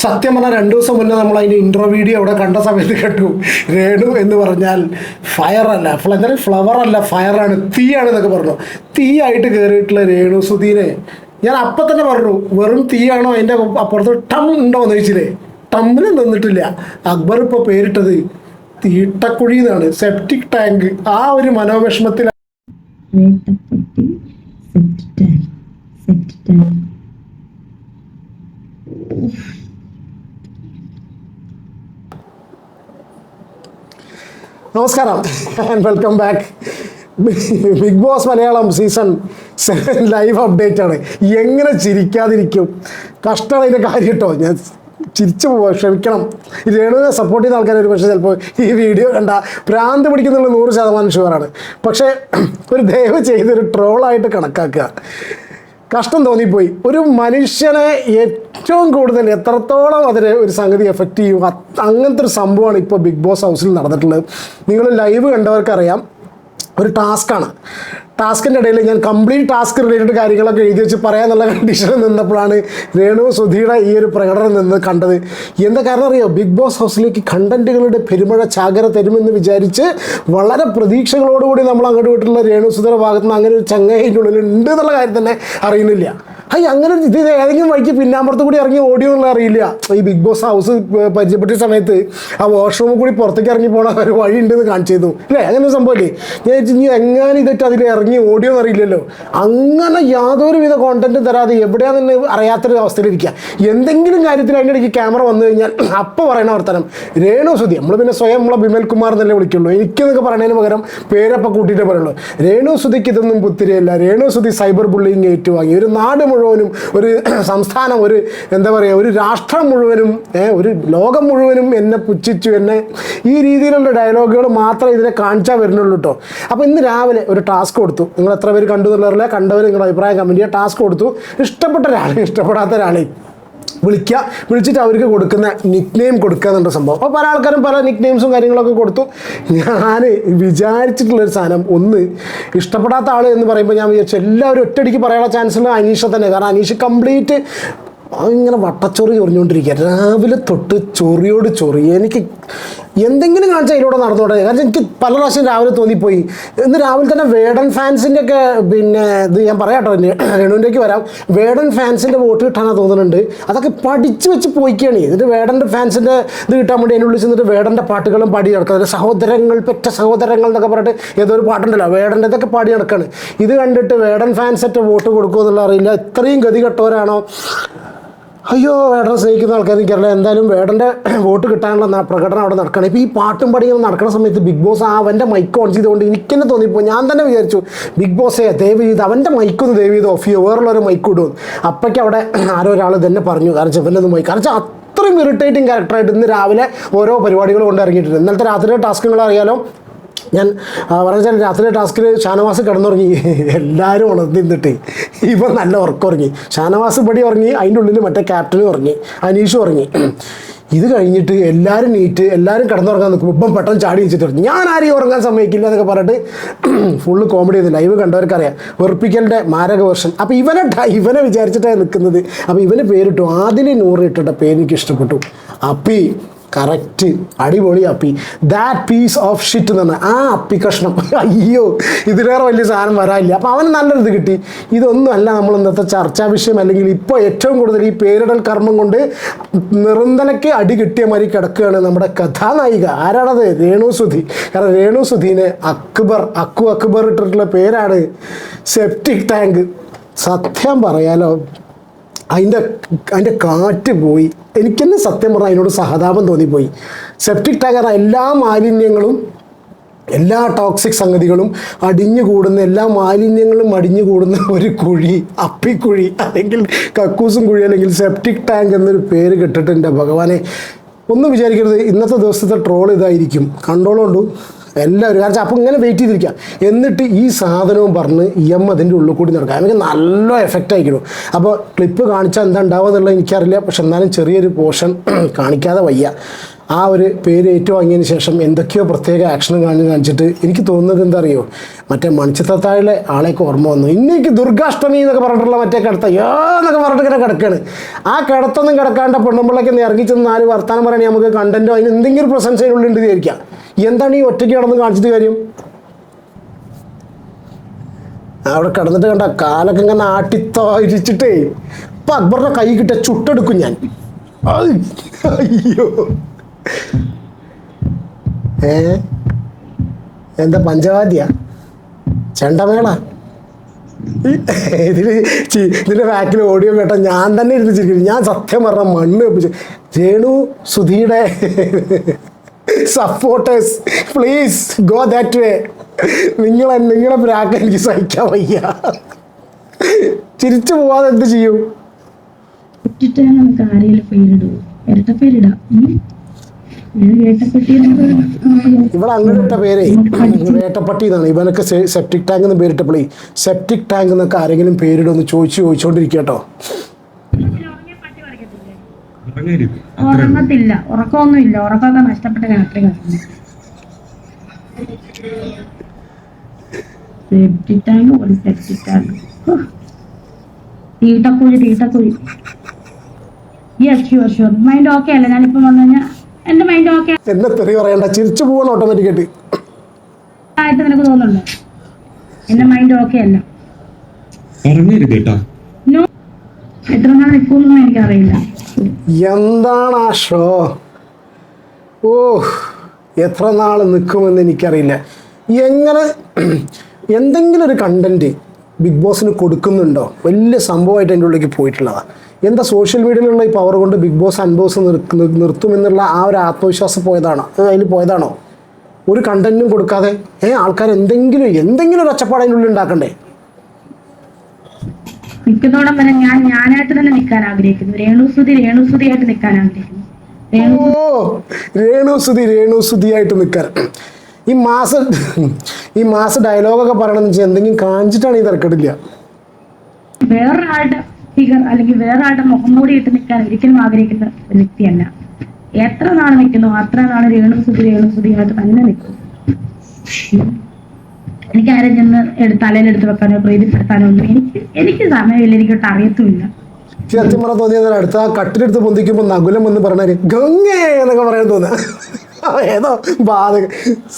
സത്യം പറഞ്ഞാൽ 2 ദിവസം മുന്നേ നമ്മൾ അതിൻ്റെ ഇൻട്രോ വീഡിയോ അവിടെ കണ്ട സമയത്ത് കേട്ടു. രേണു എന്ന് പറഞ്ഞാൽ ഫയർ അല്ല, എന്തായാലും ഫ്ലവർ അല്ല, ഫയറാണ്, തീയാണ് എന്നൊക്കെ പറഞ്ഞു. തീയായിട്ട് കയറിയിട്ടുള്ള രേണു സുധീനെ ഞാൻ അപ്പം തന്നെ പറഞ്ഞു, വെറും തീയാണോ അതിൻ്റെ അപ്പുറത്ത് ടം ഉണ്ടോ എന്ന് ചോദിച്ചില്ലേ? ടമ്മിന് നിന്നിട്ടില്ല. അക്ബർ ഇപ്പോൾ പേരിട്ടത് തീട്ടക്കുഴി എന്നാണ്, സെപ്റ്റിക് ടാങ്ക്. ആ ഒരു മനോവിഷമത്തിൽ നമസ്കാരം and welcome back. Bigg Boss Malayalam season 7 live update ആണ്. എങ്ങനെ ചിരിക്കാതിരിക്കും? കഷ്ടമാണ് ഇതിൻ്റെ കാര്യം കേട്ടോ. ഞാൻ ചിരിച്ചു പോവാം, ക്ഷമിക്കണം. രേണുവിനെ സപ്പോർട്ട് ചെയ്യുന്ന ആൾക്കാർ ഒരു പക്ഷേ ചിലപ്പോൾ ഈ വീഡിയോ കണ്ട ഭ്രാന്ത് പിടിക്കുന്നുള്ള 100% ഷുവറാണ്. പക്ഷേ ഒരു ദയവ് ചെയ്തൊരു ട്രോളായിട്ട് കണക്കാക്കുക. കഷ്ടം തോന്നിപ്പോയി. ഒരു മനുഷ്യനെ ഏറ്റവും കൂടുതൽ എത്രത്തോളം അതിന് ഒരു സംഗതി എഫക്റ്റ് ചെയ്യും, അങ്ങനത്തെ ഒരു സംഭവമാണ് ഇപ്പോൾ ബിഗ് ബോസ് ഹൗസിൽ നടന്നിട്ടുള്ളത്. നിങ്ങൾ ലൈവ് കണ്ടവർക്കറിയാം. ഒരു ടാസ്ക്കാണ്. ടാസ്കിൻ്റെ ഇടയിൽ ഞാൻ കംപ്ലീറ്റ് ടാസ്ക് റിലേറ്റഡ് കാര്യങ്ങളൊക്കെ എഴുതി വെച്ച് പറയാമെന്നുള്ള കണ്ടീഷനിൽ നിന്നപ്പോഴാണ് രേണു സുധിയുടെ ഈ ഒരു പ്രകടനം നിന്ന് കണ്ടത്. എന്താ കാരണം അറിയോ? ബിഗ് ബോസ് ഹൗസിലേക്ക് കണ്ടൻറ്റുകളുടെ പെരുമഴ ചാകര തരുമെന്ന് വിചാരിച്ച് വളരെ പ്രതീക്ഷകളോടുകൂടി നമ്മൾ അങ്ങോട്ട് വിട്ടുള്ള രേണു സുധിയുടെ ഭാഗത്ത് നിന്ന് അങ്ങനെ ഒരു ചങ്ങായിൻ്റെ ഉള്ളിൽ ഉണ്ട് എന്നുള്ള കാര്യം തന്നെ അറിയുന്നില്ല. അങ്ങനെ ഇത് ഏതെങ്കിലും വഴിക്ക് പിന്നാമ്പുറത്ത് കൂടി ഇറങ്ങി ഓടിയോ എന്നുള്ള അറിയില്ല. ഈ ബിഗ് ബോസ് ഹൗസ് പരിചയപ്പെട്ട സമയത്ത് ആ വാഷ്റൂമിൽ കൂടി പുറത്തേക്ക് ഇറങ്ങി പോകണ ഒരു വഴി ഉണ്ടെന്ന് കാണിച്ചിരുന്നു അല്ലേ? അങ്ങനെ ഒരു സംഭവമല്ലേ? ഞാൻ ഇനി എങ്ങനെ ഇതൊക്കെ അതിൽ ഇറങ്ങി ഓടിയോ എന്നറിയില്ലല്ലോ. അങ്ങനെ യാതൊരുവിധ കോണ്ടന്റും തരാതെ എവിടെയാണെന്ന് അറിയാത്തൊരു അവസ്ഥയിലിരിക്കുക. എന്തെങ്കിലും കാര്യത്തിൽ അതിൻ്റെ ഇടയ്ക്ക് ക്യാമറ വന്നു കഴിഞ്ഞാൽ അപ്പോൾ പറയണ വർത്തനം രേണു സുധി. നമ്മൾ പിന്നെ സ്വയം നമ്മളെ ബിമൽ കുമാർ എന്നല്ലേ വിളിക്കുള്ളൂ. എനിക്കെന്നൊക്കെ പറയുന്നതിന് പകരം പേരപ്പം കൂട്ടിയിട്ടേ പറയുള്ളൂ. രേണു സുധിക്ക് ഇതൊന്നും പുത്തിരിയല്ല. രേണു സുധി സൈബർ ബുള്ളിങ് ഏറ്റുവാങ്ങി. ഒരു നാട് മുഴുവനും, ഒരു സംസ്ഥാനം, ഒരു എന്താ പറയുക, ഒരു രാഷ്ട്രം മുഴുവനും, ഒരു ലോകം മുഴുവനും എന്നെ പുച്ഛിച്ചു, എന്നെ ഈ രീതിയിലുള്ള ഡയലോഗുകൾ മാത്രമേ ഇതിനെ കാണിച്ചാൽ വരുന്നുള്ളൂ കേട്ടോ. അപ്പോൾ ഇന്ന് രാവിലെ ഒരു ടാസ്ക് കൊടുത്തു. നിങ്ങൾ എത്ര പേര് കണ്ടു എന്നുള്ളവരല്ലേ? കണ്ടവർ നിങ്ങളുടെ അഭിപ്രായം കമൻറ്റ് ചെയ്യുക. ടാസ്ക് കൊടുത്തു. ഇഷ്ടപ്പെട്ട ഒരാളെ, ഇഷ്ടപ്പെടാത്ത ഒരാളെ വിളിച്ചിട്ട് അവർക്ക് കൊടുക്കുന്ന നിക് നെയിം കൊടുക്കുക എന്നുള്ള സംഭവം. അപ്പോൾ പല ആൾക്കാരും പല നിക് നെയിംസും കാര്യങ്ങളൊക്കെ കൊടുത്തു. ഞാൻ വിചാരിച്ചിട്ടുള്ളൊരു സാധനം, ഒന്ന് ഇഷ്ടപ്പെടാത്ത ആൾ എന്ന് പറയുമ്പോൾ ഞാൻ വിചാരിച്ചു എല്ലാവരും ഒറ്റയടിക്ക് പറയാനുള്ള ചാൻസ് ഉള്ള അനീഷ തന്നെ. കാരണം അനീഷ് കംപ്ലീറ്റ് ഇങ്ങനെ വട്ടച്ചൊറി ചൊറിഞ്ഞുകൊണ്ടിരിക്കുക. രാവിലെ തൊട്ട് ചൊറിയോട് ചൊറി. എനിക്ക് എന്തെങ്കിലും കാണിച്ചാൽ അതിലൂടെ നടന്നോട്ടെ. കാരണം എനിക്ക് പല പ്രാവശ്യം രാവിലെ തോന്നിപ്പോയി. ഇന്ന് രാവിലെ തന്നെ വേടൻ ഫാൻസിൻ്റെ ഒക്കെ പിന്നെ ഇത് ഞാൻ പറയാട്ടോ, രേണുവിൻ്റെക്ക് വരാം. വേടൻ ഫാൻസിൻ്റെ വോട്ട് കിട്ടാനാണ് തോന്നുന്നുണ്ട്. അതൊക്കെ പഠിച്ച് വെച്ച് പോയിക്കുകയാണ്. എന്നിട്ട് വേടൻ്റെ ഫാൻസിൻ്റെ ഇത് കിട്ടാൻ വേണ്ടി അതിനുള്ളിൽ ചെന്നിട്ട് വേടൻ്റെ പാട്ടുകളും പാടി നടക്കുക. സഹോദരങ്ങൾ, പെറ്റ സഹോദരങ്ങൾ എന്നൊക്കെ പറഞ്ഞിട്ട് ഏതൊരു പാട്ടുണ്ടല്ലോ വേടൻ്റെ, ഇതൊക്കെ പാടി നടക്കുകയാണ്. ഇത് കണ്ടിട്ട് വേടൻ ഫാൻസൊക്കെ വോട്ട് കൊടുക്കുമോ എന്നുള്ള അറിയില്ല. ഇത്രയും ഗതി കെട്ടവരാണോ? അയ്യോ, വേടനെ സ്നേഹിക്കുന്ന ആൾക്കാർ എനിക്കറിയില്ല. എന്തായാലും വേടൻ്റെ വോട്ട് കിട്ടാനുള്ള പ്രകടനം അവിടെ നടക്കണം. ഇപ്പോൾ ഈ പാട്ടും പാടിയും നടക്കുന്ന സമയത്ത് ബിഗ് ബോസ് അവൻ്റെ മൈക്ക് ഓൺ ചെയ്തുകൊണ്ട് എനിക്ക് തന്നെ തോന്നിപ്പോൾ ഞാൻ തന്നെ വിചാരിച്ചു, ബിഗ് ബോസേ ദയവ് ചെയ്ത് അവൻ്റെ മൈക്കൊന്ന് ദയവ് ചെയ്ത് ഓഫ് ചെയ്യുമോ, വേറുള്ളൊരു മൈക്ക് ഇടുമെന്ന്. അപ്പോഴേക്കും അവിടെ ആരോ ഒരാൾ തന്നെ പറഞ്ഞു, കാരണം ചെവൻ്റെ ഒന്ന് മൈക്ക്, കാരണം അത്രയും ഇറിറ്റേറ്റിംഗ് ക്യാരക്ടറായിട്ട് ഇന്ന് രാവിലെ ഓരോ പരിപാടികൾ കൊണ്ട് ഇറങ്ങിയിട്ടുണ്ട്. ഇന്നലത്തെ രാത്രിയിലെ ടാസ്കുകൾ അറിയാലോ. ഞാൻ പറഞ്ഞാൽ രാത്രി ടാസ്കിൽ ഷാനവാസ് കിടന്നുറങ്ങി. എല്ലാവരും ഉണർന്നിട്ട് ഇപ്പം നല്ല ഉറക്കമുറങ്ങി. ഷാനവാസ് പടി ഉറങ്ങി, അതിൻ്റെ ഉള്ളിൽ മറ്റേ ക്യാപ്റ്റനും ഉറങ്ങി, അനീഷും ഉറങ്ങി. ഇത് കഴിഞ്ഞിട്ട് എല്ലാവരും നീറ്റ്, എല്ലാവരും കിടന്നുറങ്ങാൻ നിൽക്കും. ഇപ്പം പെട്ടെന്ന് ചാടി വെച്ചിട്ട് പറഞ്ഞു ഞാൻ ആരെയും ഉറങ്ങാൻ സമ്മതിക്കില്ല എന്നൊക്കെ പറഞ്ഞിട്ട് ഫുള്ള് കോമഡി ചെയ്ത് ലൈവ് കണ്ടവർക്കറിയാം. വെറുപ്പിക്കലിൻ്റെ മാരക വേർഷൻ. അപ്പോൾ ഇവനെ വിചാരിച്ചിട്ടാണ് നിൽക്കുന്നത്. അപ്പോൾ ഇവന് പേരിട്ടു, ആദിൽ നൂറ് ഇട്ടിട്ട പേര് എനിക്ക് ഇഷ്ടപ്പെട്ടു. അപ്പി കറക്റ്റ്, അടിപൊളി അപ്പി. ദാറ്റ് പീസ് ഓഫ് ഷിറ്റ് എന്ന് പറഞ്ഞാൽ ആ അപ്പി കഷ്ണം. അയ്യോ, ഇതിലേറെ വലിയ സാധനം വരാനില്ല. അപ്പോൾ അവന് നല്ലൊരിത് കിട്ടി. ഇതൊന്നും അല്ല നമ്മൾ ഇന്നത്തെ ചർച്ചാ വിഷയം. അല്ലെങ്കിൽ ഇപ്പോൾ ഏറ്റവും കൂടുതൽ ഈ പേരിടൽ കർമ്മം കൊണ്ട് നിറന്തലയ്ക്ക് അടി കിട്ടിയ മാതിരി കിടക്കുകയാണ് നമ്മുടെ കഥാനായിക. ആരാണത്? രേണു സുധി. കാരണം രേണു സുധീനെ അക്ബർ ഇട്ടിട്ടുള്ള പേരാണ് സെപ്റ്റിക് ടാങ്ക്. സത്യം പറയാലോ, അതിൻ്റെ കാറ്റ് പോയി. എനിക്കെന്നെ സത്യം പറഞ്ഞാൽ അതിനോട് സഹതാപം തോന്നിപ്പോയി. സെപ്റ്റിക് ടാങ്ക് എല്ലാ മാലിന്യങ്ങളും, എല്ലാ ടോക്സിക് സംഗതികളും അടിഞ്ഞുകൂടുന്ന, എല്ലാ മാലിന്യങ്ങളും അടിഞ്ഞുകൂടുന്ന ഒരു കുഴി, അപ്പിക്കുഴി, അല്ലെങ്കിൽ കക്കൂസും കുഴി, അല്ലെങ്കിൽ സെപ്റ്റിക് ടാങ്ക് എന്നൊരു പേര് കിട്ടിട്ട് എൻ്റെ ഭഗവാനെ ഒന്നും വിചാരിക്കരുത്. ഇന്നത്തെ ദിവസത്തെ ട്രോൾ ഇതായിരിക്കും, കണ്ടോളുണ്ടു എല്ലാവരും. കാരണം അപ്പോൾ ഇങ്ങനെ വെയിറ്റ് ചെയ്തിരിക്കുക. എന്നിട്ട് ഈ സാധനവും പറഞ്ഞ് അതിൻ്റെ ഉള്ളിൽ കൂടി നടക്കുക. എനിക്ക് നല്ല എഫക്റ്റ് ആയിക്കണം. അപ്പോൾ ക്ലിപ്പ് കാണിച്ചാൽ എന്താ ഉണ്ടാവുക എന്നുള്ളത് എനിക്കറിയില്ല. പക്ഷെ എന്നാലും ചെറിയൊരു പോർഷൻ കാണിക്കാതെ വയ്യ. ആ ഒരു പേര് ഏറ്റുവാങ്ങിയതിന് ശേഷം എന്തൊക്കെയോ പ്രത്യേക ആക്ഷനും കാണിച്ചിട്ട് എനിക്ക് തോന്നുന്നത് എന്താ അറിയോ, മറ്റേ മണിച്ചിത്രത്താഴിലെ ആളെയൊക്കെ ഓർമ്മ വന്നു. ഇന്നേക്ക് ദുർഗാഷ്ടമി എന്നൊക്കെ പറഞ്ഞിട്ടുള്ള മറ്റേ കിടത്ത എന്നൊക്കെ പറഞ്ഞിട്ട് ഇങ്ങനെ കിടക്കുകയാണ്. ആ കിടത്തൊന്നും കിടക്കാണ്ട് പെണ്ണുമ്പിള്ളേക്ക് ഇറങ്ങി ചെന്ന് 4 വർത്താനം പറയണേ നമുക്ക് കണ്ടന്റോ അതിന് എന്തെങ്കിലും പ്രസൻസ് അതിനുള്ളിൽ വിചാരിക്കാം. എന്താണ് ഈ ഒറ്റയ്ക്ക് കിടന്ന് കാണിച്ചിട്ട് കാര്യം? അവിടെ കിടന്നിട്ട് കണ്ട കാലൊക്കെ ഇങ്ങനെ ആട്ടിത്തായിരിച്ചിട്ടേ ഇപ്പം അക്ബറിൻ്റെ കൈ കിട്ടിയ ചുട്ടെടുക്കും ഞാൻ. അയ്യോ എന്താ പഞ്ചവാദ്യ ചെണ്ടമേള? ഇതിൻ്റെ ബാക്കിൽ ഓഡിയോ കേട്ടോ ഞാൻ തന്നെ ഇരുന്ന് ചിരിക്കുന്നു. ഞാൻ സത്യം പറഞ്ഞ മണ്ണ് വെപ്പിച്ചു. രേണു സുധിയുടെ supporters please go that way. നിങ്ങളെ പ്രാക്ക് എനിക്ക് സഹിക്കാൻ വയ്യ. ചിരിച്ചു പോവാതെ എന്ത് ചെയ്യും? ഇവിടെ അങ്ങനെ ഇട്ട പേരേ വേട്ടപ്പട്ടി എന്നാണ്. ഇവനൊക്കെ സെപ്റ്റിക് ടാങ്ക് എന്ന് പേരിട്ടപ്പോഴേ സെപ്റ്റിക് ടാങ്ക് എന്നൊക്കെ ആരെങ്കിലും പേരിടുമെന്ന് ചോദിച്ചോണ്ടിരിക്കുക കേട്ടോ. ഉറങ്ങത്തില്ല, ഉറക്കമൊന്നുമില്ല, ഉറക്കമൊക്കെ നഷ്ടപ്പെട്ട രാത്രി. സെപ്റ്റിക് ടാങ്ക് പോലെ സെപ്റ്റിക് ടാങ്ക് തീട്ടക്കുഴി. Yes sure sure. Mind okay അല്ല? ഞാനിപ്പോ വന്നു കഴിഞ്ഞാൽ എന്റെ മൈൻഡ് ഓക്കെ എന്നെ തെറി പറയണ്ട, ചിരിച്ചു പോകണം ഓട്ടോമാറ്റിക്കായിട്ട് ആയിട്ട് നിനക്ക് തോന്നുന്നുണ്ടോ? എന്റെ മൈൻഡ് ഓക്കെ അല്ല. എത്ര നാൾ നിൽക്കുമെന്നൊന്നും എനിക്കറിയില്ല. എന്താണ് ആ ഷോ? ഓ എത്ര നാൾ നിൽക്കുമെന്ന് എനിക്കറിയില്ല. എങ്ങനെ എന്തെങ്കിലും ഒരു കണ്ടന്റ് ബിഗ് ബോസിന് കൊടുക്കുന്നുണ്ടോ? വലിയ സംഭവമായിട്ട് അതിൻ്റെ ഉള്ളിലേക്ക് പോയിട്ടുള്ളതാണ്. എന്താ സോഷ്യൽ മീഡിയയിലുള്ള ഈ പവർ കൊണ്ട് ബിഗ് ബോസ് അൺബോസ് നിർത്തുമെന്നുള്ള ആ ഒരു ആത്മവിശ്വാസം അതിൽ പോയതാണോ? ഒരു കണ്ടന്റും കൊടുക്കാതെ ആൾക്കാർ എന്തെങ്കിലും ഒരു ഒച്ചപ്പാട് അതിനുള്ളിൽ ഉണ്ടാക്കണ്ടേ? നിൽക്കുന്നതോടെ വരെ ഞാനായിട്ട് തന്നെ നിൽക്കാൻ ആഗ്രഹിക്കുന്നു. രേണുസുതിയായിട്ട് നിൽക്കാൻ ആഗ്രഹിക്കുന്നു. രേണുസുതിയായിട്ട് നിൽക്കാൻ. ഈ മാസ ഡയലോഗൊക്കെ പറയണമെന്ന് വെച്ചാൽ എന്തെങ്കിലും കാണിച്ചിട്ടാണ് ഈ തിരക്കിടില്ല. വേറൊരാളുടെ ഫിഗർ അല്ലെങ്കിൽ വേറൊരാളുടെ മുഖം മൂടി ഇട്ട് നിൽക്കാൻ ഒരിക്കലും ആഗ്രഹിക്കുന്ന ഒരു വ്യക്തിയല്ല. എത്ര നാൾ നിൽക്കുന്നു അത്ര നാൾ രേണുസുതിയായിട്ട് തന്നെ നിൽക്കും. എനിക്ക് ആരും ചെന്ന് തലയിലെടുത്ത് വെക്കാനോ പ്രീതിപ്പെടുത്താനോ ഒന്നും എനിക്ക് സമയമില്ല, എനിക്കൊട്ട് അറിയത്തുമില്ല. സത്യം പറഞ്ഞ തോന്നിയത് അടുത്ത കട്ടിലെടുത്ത് പൊന്തിക്കുമ്പോൾ നകുലം എന്ന് പറഞ്ഞാൽ ഗംഗേ എന്നൊക്കെ പറയാൻ തോന്നുക. ഏതോ ബാധ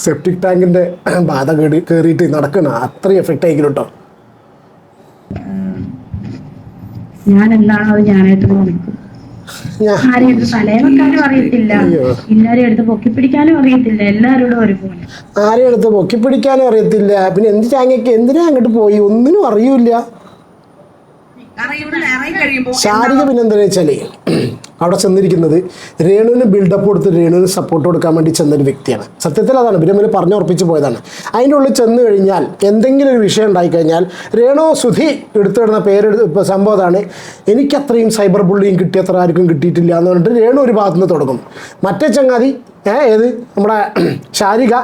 സെപ്റ്റിക് ടാങ്കിന്റെ ബാധ കയറിയിട്ട് നടക്കണം. അത്രയും എഫക്റ്റ് ആയിരിക്കും കേട്ടോ. ഞാൻ എന്താണോ അത് ഞാനായിട്ട് നിൽക്കും. ആരെയും എടുത്ത് തലയെ വെക്കാനും അറിയത്തില്ല, എല്ലാരെയും എടുത്ത് പൊക്കിപ്പിടിക്കാനും അറിയത്തില്ല. എല്ലാവരോടും ഒരുപോലെ. ആരെയും എടുത്ത് പൊക്കിപ്പിടിക്കാനും അറിയത്തില്ല. പിന്നെ എന്തിനാ അങ്ങോട്ട് പോയി ഒന്നിനും അറിയൂല. ശാരിക പിന്നെ എന്താ വെച്ചാലേ അവിടെ ചെന്നിരിക്കുന്നത് രേണുവിന് ബിൽഡപ്പ് കൊടുത്ത് രേണുവിന് സപ്പോർട്ട് കൊടുക്കാൻ വേണ്ടി ചെന്നൊരു വ്യക്തിയാണ്. സത്യത്തിൽ അതാണ് പിന്നെ പറഞ്ഞുറപ്പിച്ച് പോയതാണ്. അതിൻ്റെ ഉള്ളിൽ ചെന്ന് കഴിഞ്ഞാൽ എന്തെങ്കിലും ഒരു വിഷയം ഉണ്ടായിക്കഴിഞ്ഞാൽ രേണു സുധി എടുത്തിടുന്ന സംഭവം അതാണ്. എനിക്കത്രയും സൈബർ ബുള്ളിയും കിട്ടിയത്ര ആർക്കും കിട്ടിയിട്ടില്ല എന്ന് പറഞ്ഞിട്ട് രേണു ഒരു ഭാഗത്തുനിന്ന് തുടങ്ങും. മറ്റേ ചങ്ങാതി ഏത് നമ്മുടെ ശാരിക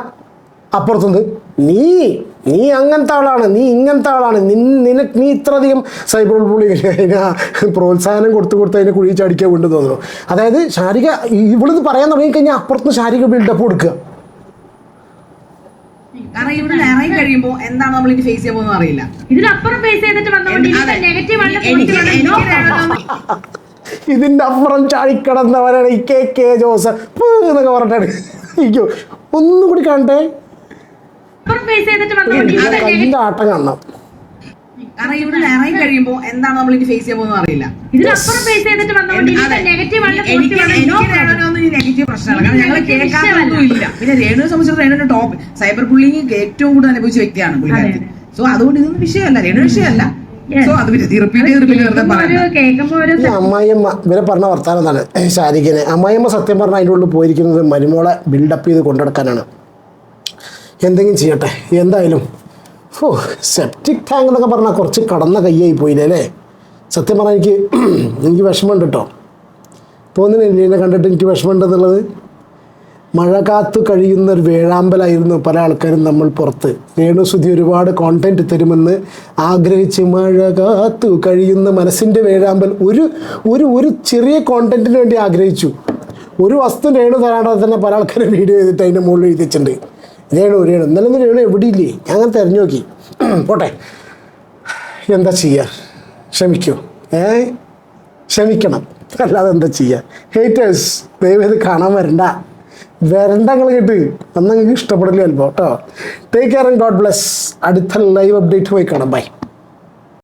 അപ്പുറത്തുനിന്ന് നീ അങ്ങനത്തെ ആളാണ്, നീ ഇങ്ങനത്തെ ആളാണ്, നീ ഇത്രയധികം സൈബർ ബുള്ളിങ് അതിനെ പ്രോത്സാഹനം കൊടുത്ത് അതിനെ കുഴി ചടിക്കാൻ വേണ്ടി തോന്നുന്നു. അതായത് ശാരിക ഇവിടുന്ന് പറയാൻ തുടങ്ങിക്കഴിഞ്ഞാൽ അപ്പുറത്ത് ശാരിക ബിൽഡപ്പ് കൊടുക്കുക. കാരണം ഇവിടെ ഇറങ്ങി കഴിയുമ്പോൾ എന്താണ് നമ്മൾ ഇനി ഫേസ് ചെയ്യാൻ പോകുന്നത് അറിയില്ല. ഇതിന്റെ അപ്പുറം ചാടിക്കിടന്നവരാണ് ഈ കെ ജോസഫ് എന്നൊക്കെ പറഞ്ഞിട്ടാണ്. അയ്യോ ഒന്നും കൂടി കാണട്ടെ, കയ്യിന്റെ ആട്ടം കാണണം. കാരണം ഇവിടെ ഇറങ്ങി കഴിയുമ്പോൾ എന്താണ് നമ്മൾ ഇനി ഫേസ് ചെയ്യാൻ പോകുന്നത് അറിയില്ല. നെഗറ്റീവ് പ്രശ്നമാണ്. കാരണം ഞങ്ങൾ കേൾക്കാനൊന്നുമില്ല. പിന്നെ രേണുവിനെ സംബന്ധിച്ചിടത്തോളം രേണുവിന്റെ ടോപ്പ് സൈബർ ബുള്ളിങ് ഏറ്റവും കൂടുതൽ അനുഭവിച്ച വ്യക്തിയാണ് പുള്ളിക്കാരത്തി. സോ അതുകൊണ്ട് ഇതൊന്നും വിഷയമല്ല, രേണു വിഷയമല്ല. അമ്മായിയമ്മ ഇവരെ പറഞ്ഞ വർത്താനം എന്താണ് ശാരികനെ? അമ്മായിയമ്മ സത്യം പറഞ്ഞാൽ അതിൻ്റെ ഉള്ളിൽ പോയിരിക്കുന്നത് മരുമോളെ ബിൽഡപ്പ് ചെയ്ത് കൊണ്ടുനടക്കാനാണ്. എന്തെങ്കിലും ചെയ്യട്ടെ എന്തായാലും. സെപ്റ്റിക് ടാങ്ക് എന്നൊക്കെ പറഞ്ഞാൽ കുറച്ച് കടന്ന കയ്യായി പോയില്ലേ അല്ലേ? സത്യം പറഞ്ഞാൽ എനിക്ക് വിഷമമുണ്ട് കേട്ടോ. തോന്നുന്നില്ല എന്നെ കണ്ടിട്ട് എനിക്ക് വിഷമമുണ്ടെന്നുള്ളത്. മഴ കാത്തു കഴിയുന്ന ഒരു വേഴാമ്പലായിരുന്നു പല ആൾക്കാരും നമ്മൾ പുറത്ത്. രേണുസുധി ഒരുപാട് കോണ്ടന്റ് തരുമെന്ന് ആഗ്രഹിച്ച് മഴ കാത്തു കഴിയുന്ന മനസ്സിൻ്റെ വേഴാമ്പൽ ഒരു ചെറിയ കോണ്ടന്റിന് വേണ്ടി ആഗ്രഹിച്ചു. ഒരു വസ്തു രേണു തരാതെ തന്നെ പല ആൾക്കാരെ വീഡിയോ ചെയ്തിട്ട് അതിൻ്റെ മുകളിൽ എഴുതി വെച്ചിട്ടുണ്ട് രേണു ഇന്നലെ ഒന്നും രേണു എവിടെയില്ലേ ഞാൻ അങ്ങനെ തിരഞ്ഞു നോക്കി. പോട്ടെ, എന്താ ചെയ്യുക, ക്ഷമിക്കൂ. ക്ഷമിക്കണം, അല്ലാതെ എന്താ ചെയ്യുക. ഹേറ്റേഴ്സ് ദയവ് ഇത് കാണാൻ വരണ്ട നിങ്ങൾ കേട്ട് അന്ന് നിങ്ങൾക്ക് ഇഷ്ടപ്പെടില്ല ചിലപ്പോൾ കേട്ടോ. Take care and God bless. അടുത്ത ലൈവ് അപ്ഡേറ്റ് പോയി കാണാം. ബൈ.